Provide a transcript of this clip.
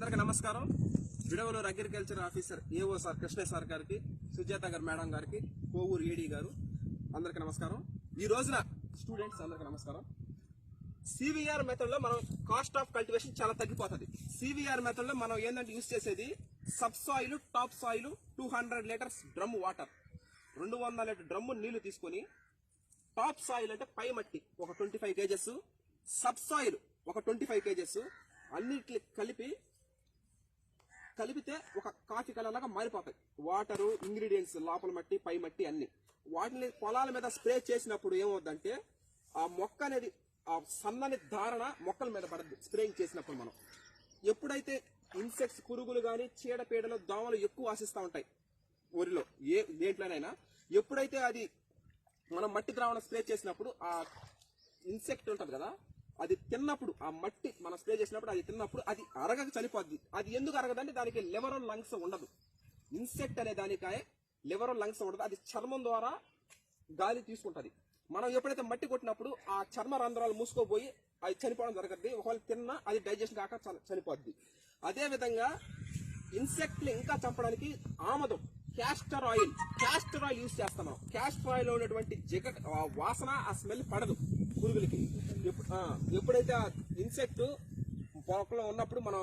అందరికీ నమస్కారం. Vidavaluru agriculture officer AO sir Krishna sir గారికి, సుజాత గారు మేడం గారికి, కోవూరు ఏడీ గారు అందరికీ నమస్కారం. ఈ రోజున స్టూడెంట్స్ అందరికీ నమస్కారం. సివిఆర్ మెథడ్ లో మనం కాస్ట్ ఆఫ్ కల్టివేషన్ చాలా తగ్గిపోతుంది. సివిఆర్ మెథడ్ లో మనం ఏంటంటే యూజ్ చేసేది sub soil, top soil, 200 litres drum water, 200 litre drum నీళ్లు తీసుకొని, టాప్ సాయిల్ అంటే పై మట్టి ఒక 25 kgs, సబ్ సాయిల్ ఒక 25 kgs అన్నిటి కలిపితే ఒక కాఫీ కలర్ లాగా మారిపోతాయి. వాటరు, ఇంగ్రీడియంట్స్, లోపల మట్టి, పై మట్టి అన్ని వాటిని పొలాల మీద స్ప్రే చేసినప్పుడు ఏమవుద్దంటే ఆ మొక్క అనేది ఆ సన్నని ధారణ మొక్కల మీద పడద్దు. స్ప్రేయింగ్ చేసినప్పుడు మనం ఎప్పుడైతే ఇన్సెక్ట్స్, పురుగులు కానీ, చీడపీడలు, దోమలు ఎక్కువ ఆశిస్తూ ఉంటాయి వరిలో, దేంట్లోనైనా ఎప్పుడైతే అది మనం మట్టి ద్రావణం స్ప్రే చేసినప్పుడు ఆ ఇన్సెక్ట్ ఉంటుంది కదా, అది తిన్నప్పుడు ఆ మట్టి మనం స్ప్రే చేసినప్పుడు అది తిన్నప్పుడు అది అరగక చనిపోద్ది. అది ఎందుకు అరగదంటే దానికి లివర్ లంగ్స్ ఉండదు. ఇన్సెక్ట్ అనే దానికాయ లివర్ లంగ్స్ ఉండదు. అది చర్మం ద్వారా గాలి తీసుకుంటది. మనం ఎప్పుడైతే మట్టి కొట్టినప్పుడు ఆ చర్మ రంధ్రాలు మూసుకోపోయి అది చనిపోవడం జరగద్ది. ఒకవేళ తిన్నా అది డైజెషన్ కాక చనిపోద్ది. అదే విధంగా ఇన్సెక్ట్లు ఇంకా చంపడానికి ఆమదం, క్యాస్టర్ ఆయిల్ యూజ్ చేస్తాం మనం. క్యాస్టర్ ఆయిల్ లో ఉన్నటువంటి వాసన, ఆ స్మెల్ పడదు పురుగులకి. ఎప్పుడైతే ఆ ఇన్సెక్ట్ పొలంలో ఉన్నప్పుడు మనం